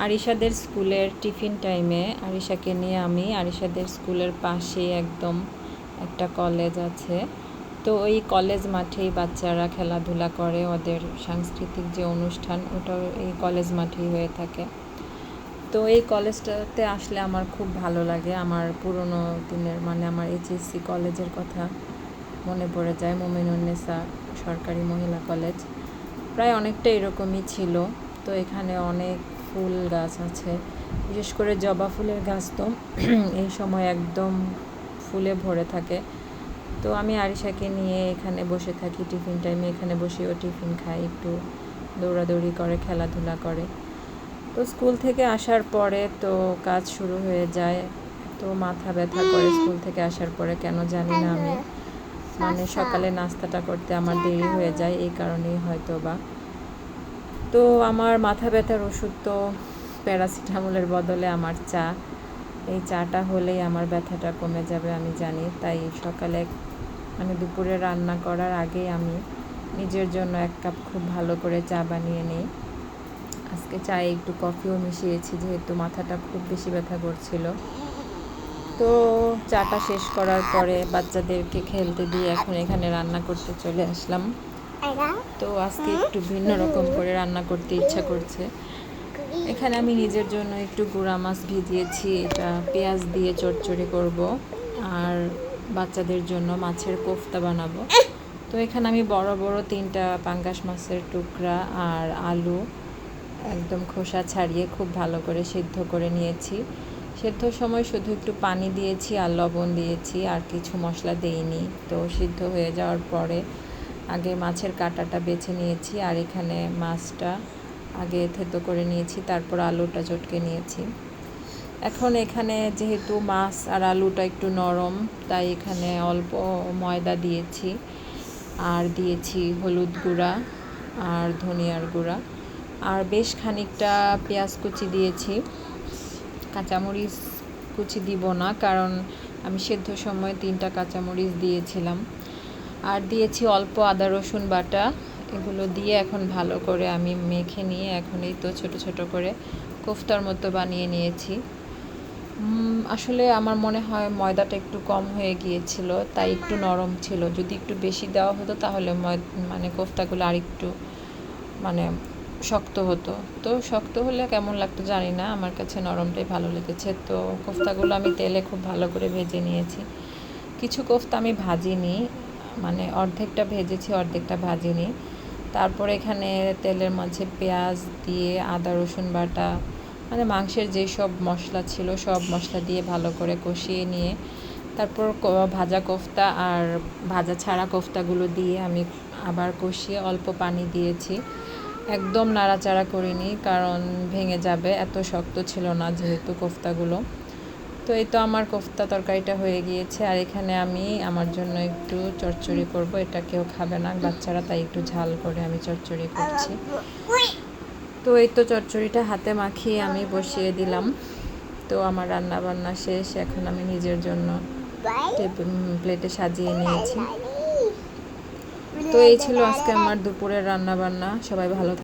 আরিশাদের স্কুলের টিফিন টাইমে আরিশাকে নিয়ে আমি আরিশাদের স্কুলের পাশেই একদম একটা কলেজ আছে, তো ওই কলেজ মাঠেই বাচ্চারা খেলাধুলা করে। ওদের সাংস্কৃতিক যে অনুষ্ঠান ওটাও এই কলেজ মাঠেই হয়ে থাকে। তো এই কলেজটাতে আসলে আমার খুব ভালো লাগে। আমার পুরনো দিনের আমার এইচএসসি কলেজের কথা মনে পড়ে যায়। মোমিনুন্নেসা সরকারি মহিলা কলেজ প্রায় অনেকটা এরকমই ছিল। তো এখানে অনেক ফুল গাছ আছে, বিশেষ করে জবা ফুলের গাছ তো এই সময় একদম ফুলে ভরে থাকে। তো আমি আরিশাকে নিয়ে এখানে বসে থাকি টিফিন টাইমে। এখানে বসেও টিফিন খাই, একটু দৌড়াদৌড়ি করে, খেলাধুলা করে। তো স্কুল থেকে আসার পরে তো কাজ শুরু হয়ে যায়। তো মাথা ব্যথা করে স্কুল থেকে আসার পরে, কেন জানি না আমি সকালে নাস্তাটা করতে আমার দেরি হয়ে যায়, এই কারণেই হয়তো বা। তো আমার মাথা ব্যথার ওষুধ তো প্যারাসিটামলের বদলে আমার চা। এই চাটা হলেই আমার ব্যথাটা কমে যাবে আমি জানি। তাই সকালে দুপুরে রান্না করার আগেই আমি নিজের জন্য 1 কাপ খুব ভালো করে চা বানিয়ে নিই। আজকে চায়ে একটু কফিও মিশিয়েছি, যেহেতু মাথাটা খুব বেশি ব্যথা করছিল। তো চাটা শেষ করার পরে বাচ্চাদেরকে খেলতে দিয়ে এখন এখানে রান্না করতে চলে আসলাম। তো আজকে একটু ভিন্ন রকম করে রান্না করতে ইচ্ছা করছে। এখানে আমি নিজের জন্য একটু গুঁড়া মাছ ভিজিয়েছি, এটা পেঁয়াজ দিয়ে চচ্চড়ি করব, আর বাচ্চাদের জন্য মাছের কোফতা বানাবো। তো এখানে আমি বড় বড় 3টা পাঙ্গাস মাছের টুকরা আর আলু একদম খোসা ছাড়িয়ে খুব ভালো করে সিদ্ধ করে নিয়েছি। সেদ্ধর সময় শুধু একটু পানি দিয়েছি আর লবণ দিয়েছি, আর কিছু মশলা দেইনি। তো সিদ্ধ হয়ে যাওয়ার পরে আগে মাছের কাঁটাটা বেছে নিয়েছি, আর এখানে মাছটা আগে থেতো করে নিয়েছি, তারপর আলুটা চটকে নিয়েছি। এখন এখানে যেহেতু মাছ আর আলুটা একটু নরম, তাই এখানে অল্প ময়দা দিয়েছি, আর দিয়েছি হলুদ গুঁড়া আর ধনিয়ার গুঁড়া, আর বেশ খানিকটা পেঁয়াজ কুচি দিয়েছি। কাঁচামরিচ কুচি দিব না, কারণ আমি সেদ্ধর সময় 3টা কাঁচামরিচ দিয়েছিলাম। আর দিয়েছি অল্প আদা রসুন বাটা। এগুলো দিয়ে এখন ভালো করে আমি মেখে নিয়ে এখন এই তো ছোট ছোট করে কোফতার মতো বানিয়ে নিয়েছি। আসলে আমার মনে হয় ময়দাটা একটু কম হয়ে গিয়েছিল, তাই একটু নরম ছিল। যদি একটু বেশি দেওয়া হতো তাহলে কোফতাগুলো আর একটু শক্ত হতো। তো শক্ত হলে কেমন লাগতো জানি না, আমার কাছে নরমটাই ভালো লেগেছে। তো কোফতাগুলো আমি তেলে খুব ভালো করে ভেজে নিয়েছি। কিছু কোফতা আমি ভাজিনি, অর্ধেকটা ভেজেছি অর্ধেকটা ভাজিনি। তারপর এখানে তেলের মাঝে পেঁয়াজ দিয়ে আদা রসুন বাটা মাংসের যেসব মশলা ছিল সব মশলা দিয়ে ভালো করে কষিয়ে নিয়ে তারপর ভাজা কোফতা আর ভাজা ছাড়া কোফতাগুলো দিয়ে আমি আবার কষিয়ে অল্প পানি দিয়েছি। একদম নাড়াচাড়া করিনি, কারণ ভেঙে যাবে, এত শক্ত ছিল না যেহেতু কোফতাগুলো। তো এই তো আমার কোফতা তরকারিটা হয়ে গিয়েছে। আর এখানে আমি আমার জন্য একটু চচ্চড়ি করব, এটা কেউ খাবে না বাচ্চারা, তাই একটু ঝাল করে আমি চচ্চড়ি করছি। তো এই তো চচ্চড়িটা হাতে মাখিয়ে আমি বসিয়ে দিলাম। তো আমার রান্না বান্না শেষ, এখন আমি নিজের জন্য প্লেটে সাজিয়ে নিয়েছি। তো এই ছিল আজকে আমার দুপুরের রান্না বান্না। সবাই ভালো